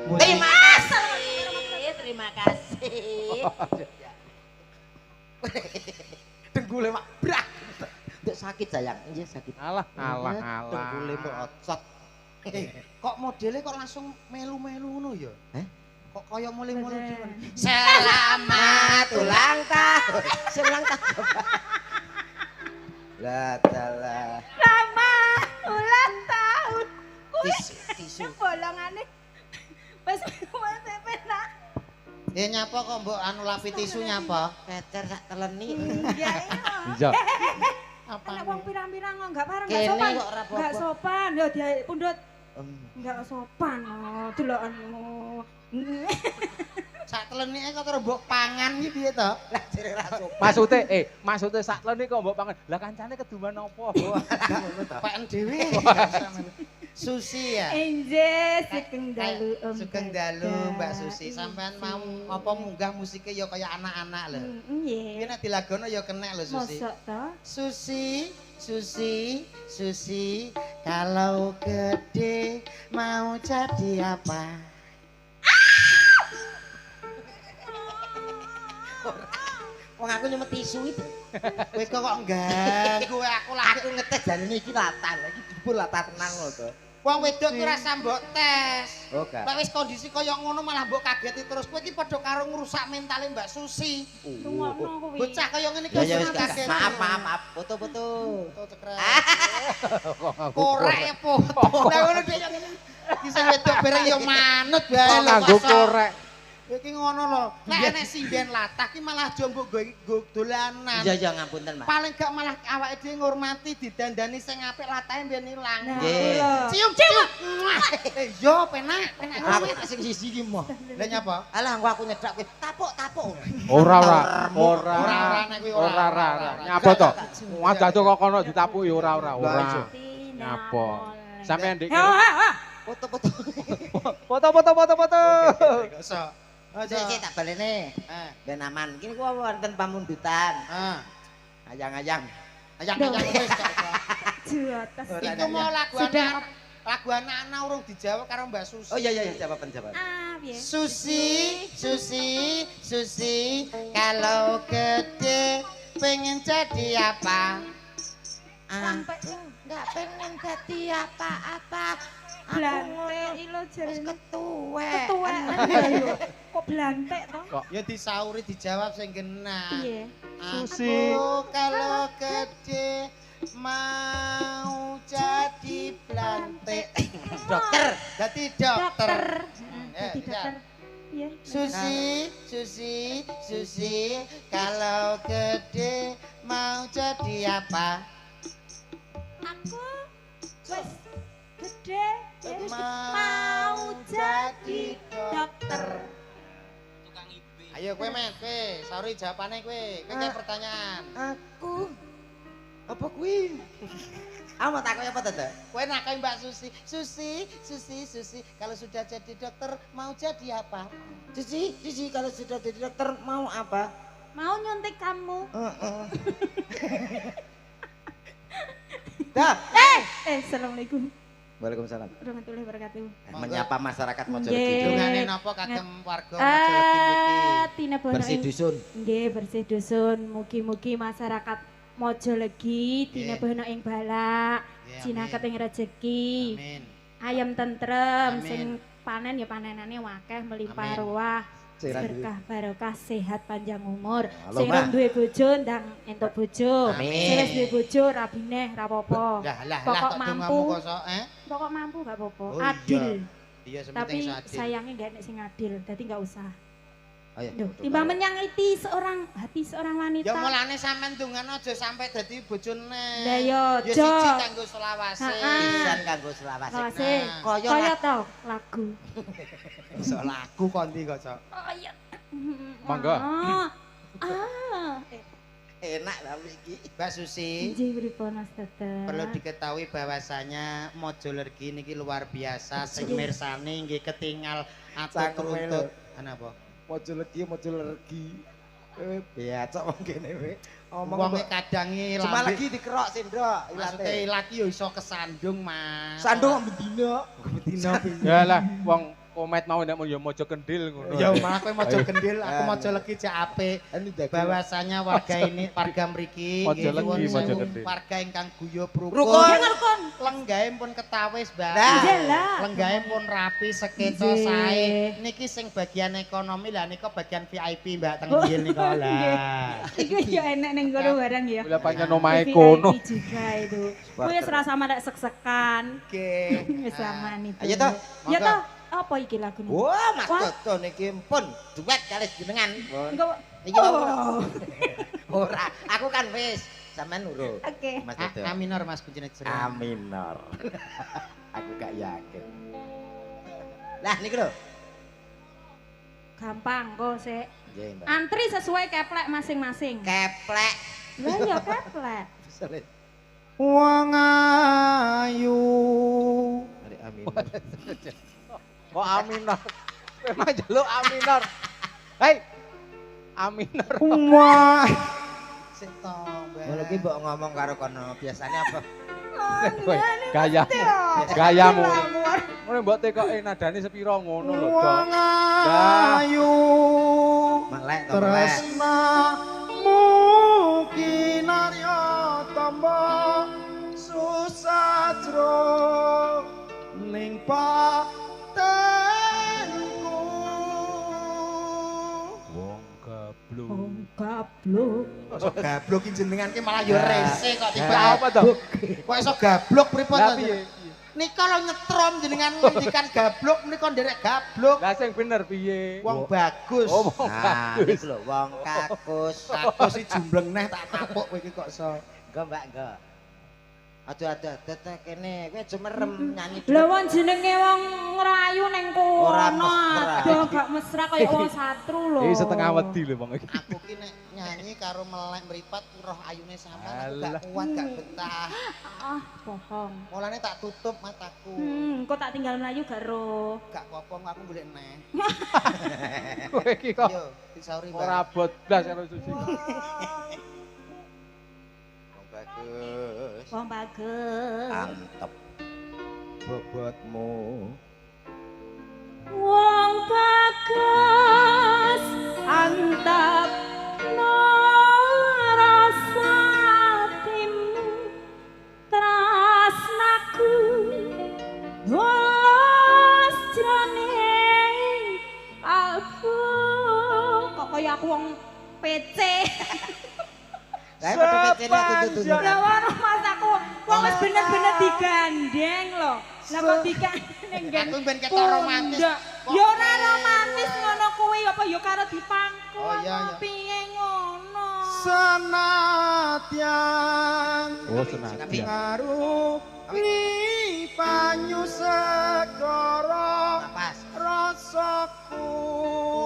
Terima kasih. Terima kasih. Dengkule mak brak. Ndek sakit sayang. Nggih sakit. Alah. Dengkule merocot. Kok modele kok langsung melu-melu ngono ya? Kok kaya mulai-mulai gimana? Selamat ulang tahun. Ulang tahun. Lah dalah. Selamat ulang tahun. Tisu. Bolongane. Wes penak. Nyapa kok mbok anu lapi tisu nyapa? Pecer sak teleni. Ya Iya. Apa? Nek wong pirang-pirang kok enggak pareng Kene enggak sopan. kok ora apa-apa. Enggak sopan ya dia pundhut. Enggak sopan delokanmu. Sak telenike kok terus mbok pangan iki piye to? Lah jere ra sopan. Maksudnya saklen iki kok mbok pangan. Lah kancane keduman apa? Ngono to. Peken dhewe. Susi ya. Enje Sugeng Dalu Om. Sugeng Dalu Mbak Susi. Sampean mau apa munggah musike ya kaya anak-anak lho. Nggih. Iki nek dilagono ya kenek lho Susi. Mosok to? Susi, kalau gede mau jadi apa? Wong aku nyumet tisu itu. Kowe kok ganggu aku lagi ngetes jarene iki latar. Iki jebul latar tenang lho to. Wong wedok ki rasa mbok tes. Oh, gak. Lek wis kondisi kaya ngono malah mbok kageti terus kowe iki padha karo ngrusak mentale Mbak Susi. Rungokno kuwi. Bocah kaya ngene iki wis kaget. Maaf. Foto-foto. Foto cekrek. Korek ya foto. Lah ngono dhek yo ngene. Iki sing wedok bareng yo manut bae lho. Nganggo korek. Iki ngono lho. Nek enek sinden latah ki malah aja mbok go dolanan. Iya ngapunten, Mas. Paling gak malah awake dhewe ngurmati didandani sing apik latahe mbiyen ilang. Nggih. Cium. Yo penak. Aku sing sisi iki mah. Lah nyapa? Alah aku nyedak kowe. Tapuk. Ora. nek kuwi ora. Ora. Nyapa to? Wajahku kok kono ditapuki ora. Nyapa? Sampeyan ndek. Foto-foto. Foto. Gak usah. Sik tak balene. Ben aman. Kene ku wonten pamundutan. Ayang-ayang. Ayang-ayang wis gak usah. Juatas. Iku mau lagu anak-anak urung dijawab karo Mbak Susi. Oh iya jawaban. Piye? Susi, kalau gede pengen jadi apa? Sampai Enggak pengen jadi apa-apa. blantek ilo jarene. Ketuwek. Kok blantek to? Ya disauri dijawab sing genah. Piye? Susi. Aku kalau gede mau jadi blantek. Dokter. Jadi dokter. Jadi dokter. Piye? Susi, kalau gede mau jadi apa? Aku wis gede mau jadi dokter. Ayo kowe men, kowe. Sorry jawabane kowe. Kowe kayak pertanyaan. Aku. Apa kuwi? Aku mau takut apa tante? Kowe nakai Mbak Susi. Susi, kalau sudah jadi dokter mau jadi apa? Cici, kalau sudah jadi dokter mau apa? Mau nyuntik kamu. Dah. Assalamualaikum Waalaikumsalam. warahmatullahi wabarakatuh. Menyapa masyarakat Nggih. Mojolegi. Dongane napa kagem warga Mojolegi niki? Tina Bono Bersih dusun. Nggih, bersih dusun. Mugi-mugi masyarakat Mojolegi dina bono ing balak, Nggih, jinaket amin. ing rejeki, Amin. ayam tentrem, Amin. sing panen ya panenane wakeh melimpah Amin. ruah. Sehat Berkah barokah sehat panjang umur. Halo, Sing Mbak. rong duwe bojo ndang entuk bojo. Amin. Sing wis duwe bojo rabineh ra apa-apa. Lah Pokok kok mampu. dongamu kok Pokok mampu gak apa-apa. Oh, iya. Adil. Iya Tapi sementing adil. sayangnya gak nek sing adil, dadi gak usah. Ayo. Duh, timbang menyakiti hati seorang wanita. Ya mulane sampean dongan aja sampai dadi bojone. Lah ya Ya aja. siji kanggo selawase. Ha-ha. Pisan kanggo selawase. Lawase. Kaya Kaya to lagu. iso lagu kondi kok, Cok. Kaya. Mangga. Enak lah iki. Mbak Susi, Injih pripun Mas Tetep. perlu diketahui bahwasanya Mojolergi niki luar biasa sing Nggih. mirsani nggih ketinggal atau Cangkem keruntut. lho. Ana apa? Mojolergi. Ya cok wong kene we. Wonge kadangi Cuma lambe. lagi dikerok sindro Maksudnya ilate. laki yo iso kesandung, Mas. Sandung bedino. bedino piye? Ya lah wong komet mau nek yo mojo kendil ngono. Ya malah kowe mojo gendil, aku mojo legi cek apik. Bahwasanya warga mriki Mojo legi, mojo sewu gendil. warga ingkang guyub rukun. Rukun. Lenggahe pun ketawis, Mbak. Iyalah. Lenggahe pun rapi, sekeco Nggih. sae. Niki sing bagian ekonomi lah nika bagian VIP, Mbak, teng Oh, nggil nika nggih. lah. Iku ya enek ning kono barang ya. Bila pancen omahe VIP kono. juga itu. Kuwi wis rasa madak sek-sekan. Oke. Wis aman itu. Ayo toh, Ya monggo. toh, apa iki lagune? Wah, Mas Wah. Toto niki pun duet kali jenengan. Engko Iki oh. ora, aku kan wis sampean nurut. Oke. Mas Toto. A minor Mas kuncine jero. A minor. Aku gak yakin. Lah niku lho. Gampang kok sik. Nggih, Mbak. Antri sesuai keplek masing-masing. Keplek. Lah ya keplek. Wong ayu. Dari A minor. Kok A minor? Kowe mah njaluk A minor. Hei. A minor. Wah. Sik to, Mbak. Ngono ki mbok ngomong karo kono biasanya apa? Kowe gayamu. Gayamu. Ngono mbok tekoke nadane sepira ngono lho, Dok. Wong Dah. ayu. Melek to melek. Tresnamu kinarya tamba susatro ning patenku. Wong gablung. Oh, gablok. Kok gablok ki jenengan ki malah yo rese kok tiba Lah, apa toh? Kok iso gablok pripun Lah to? piye? Nika lo nyetrom jenengan ngendikan gablok menika nderek gablok. Lah sing bener piye? Wong bagus. Oh, wong Nah, bagus. niku lho wong kakus. Aku si jumbleng neh tak tapuk kowe iki kok iso. Enggak, Mbak, enggak. Aduh, tetek kene kowe jumerem nyanyi. Lah wong jenenge wong ngrayu ning Ora kono. mesra. Aduh, gak mesra kaya wong satru lho. Iki setengah wedi lho Bang iki. Aku ki nek nyanyi karo melek mripat roh ayune sampean aku Alah. gak kuat gak betah. Ah, bohong. Mulane tak tutup mataku. Kok tak tinggal melayu gak roh. Gak apa-apa aku golek neh. Kowe iki kok Yo, disauri ora Mbak. abot blas karo Susi. Wong bagus. Wong bagus. Antep. Bobotmu. Wong bagus antep no rasa hatimu tresnaku lolos jroning kalbu kok kaya aku wong PC. Lah padha kecene aku tutup. Lah waduh Mas aku wong wis bener-bener digandeng lho. Lah kok digandeng Aku ben ketok romantis. Ya ora romantis ngono kuwi apa ya karo dipangku. Oh, iya, iya. Piye ngono? Senadyan Oh, senadyan. ngaruh ni banyu segara Pas. rasaku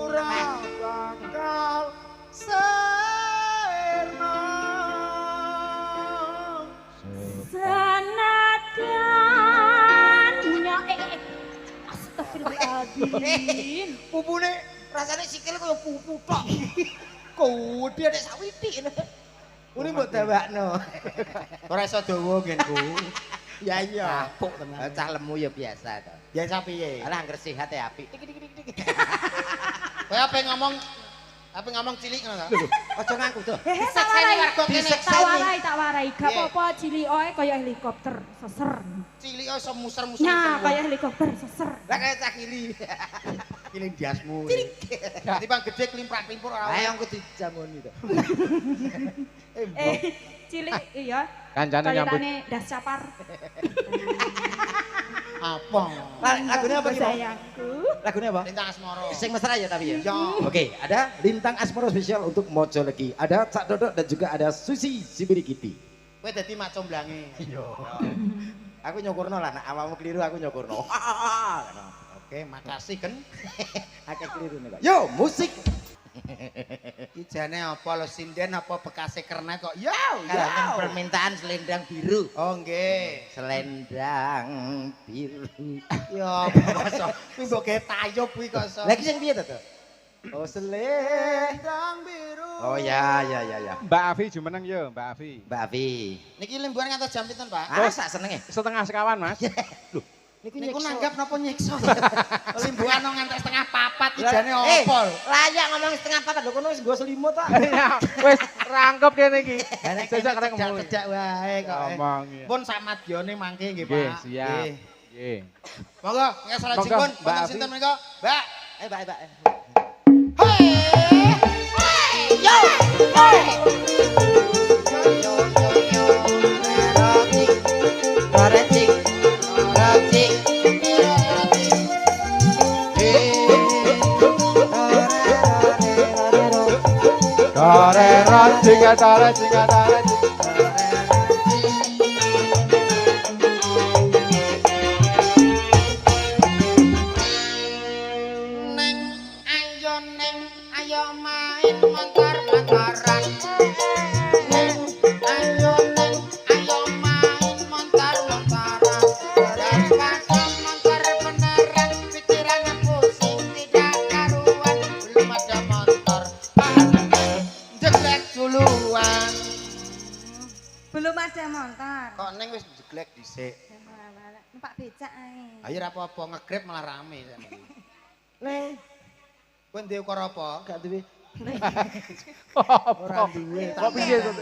ora bakal sirna. Senadyan Astagfirullahaladzim. Pupune rasane sikil kaya pupu tok. Kodhe nek sawiti. Uni mbok dawakno. Ora iso dawa nggenku. Ya iya. Apuk tenan. Cah lemu ya biasa to. Biasa piye? Alah angger sehat ya apik. Kowe ape ngomong cilik ngono ta? Aja ngaku to. Tak warai. warga kene. Tak warai. Gak Piye? apa-apa cilik-oe kaya helikopter seser. Cilik iso muser-muser. Nah, kaya helikopter seser. Lah kaya cah kili. Kili ndiasmu. Dadi bang gede klimprak-klimpur ora. Ayo aku dijamoni to. Cilik iya. Kancane nyambut. Kayane das capar. Apa? Lagune apa ki, Bang? Sayangku. Lagune apa? Lintang asmara. Sing mesra ya tapi ya. Ya. Oke, ada Lintang Asmara spesial untuk Mojo Legi. Ada Cak Dodok dan juga ada Susi Sibirikiti. Kowe dadi mak comblange. Iya. Aku nyokurno lah, nek awakmu keliru aku nyokurno. Oke, makasih kan. Akeh keliru nih kok. Yo, musik. Iki jane apa lo sinden apa bekase kernet kok. Yo, Kalangan permintaan selendang biru. Oh nggih. Selendang biru. Ya basa. Kuwi mbok gawe tayub kuwi kok iso. Lagi sing piye to? Oh, selendang biru. Oh ya. Mbak Afi jumeneng yo, Mbak Afi. Mbak Afi. Niki limbuhan ngantos jam pinten, Pak? Ah, sak senenge. Setengah sekawan, Mas. Loh, Niku nanggap napa nyiksa? Limbuan nang ngantek setengah papat ijane opo? Layak ngomong setengah papat lho kono wis nggo selimut ta. Wis rangkep kene iki. Sesuk karek cecak wae kok. Ngomong. Pun samadyane mangke nggih, Nggih, Pak. siap. Nggih. Monggo, ngesalajipun wonten sinten menika? Mbak. Mbak. Hei! Yo! Rocik. Dare dare. Neng ayo main montor-montoran. Neng ayo main montor-montoran. Daripada montor beneran pikirannya pusing tidak karuan. Belum ada motor jeglek duluan. Belum ada motor. Kok neng wis jeglek dhisik. Numpak becak ae. Ayo ora apa-apa ngegrab malah rame sakniki. Neng, Kowe ndek ukara apa? gak duwe. Ora duwe. Kok piye to?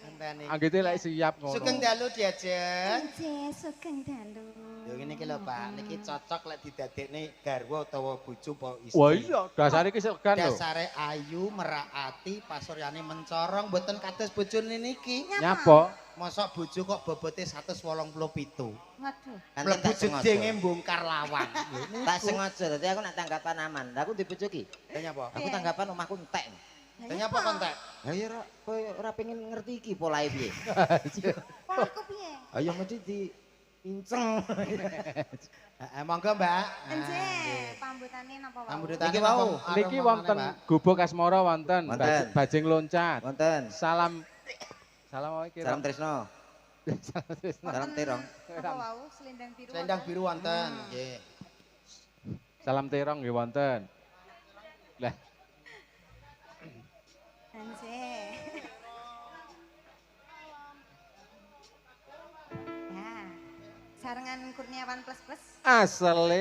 Enteni. Anggite lek siap ngono. Sugeng dalu diajeng. Nggih, sugeng dalu. Yo ngene iki lho Pak, niki cocok lek didadekne garwa utawa bojo apa istri. Wah iya, dasare iki segan lho. Dasare ayu, meraati, pasuryane mencorong, mboten kados bojone niki. Nyapa? Mosok bojo kok bobote 187. Waduh. Mlebu jedenge mbongkar lawang. Tak sengaja dadi aku nak tanggapan aman. Lah aku dibojo ki. Lah nyapa? Aku tanggapan omahku entek. Lah nyapa kontek? Lah ya kowe ora pengen ngerti iki polahe piye. Polaku piye? Ayo mesti di pinceng. Heeh, monggo Mbak. Enjeh, pambutane napa wae? Pambutane Niki wau. Niki wonten gubuk asmara wonten, Wonten. bajing loncat. Wonten. Salam apa iki? Salam Tresno. Salam terong. Apa wau selendang biru? Selendang biru wonten, nggih. Salam terong nggih wonten. Lah, Enjeh. Ya. Sarengan Kurniawan plus. asale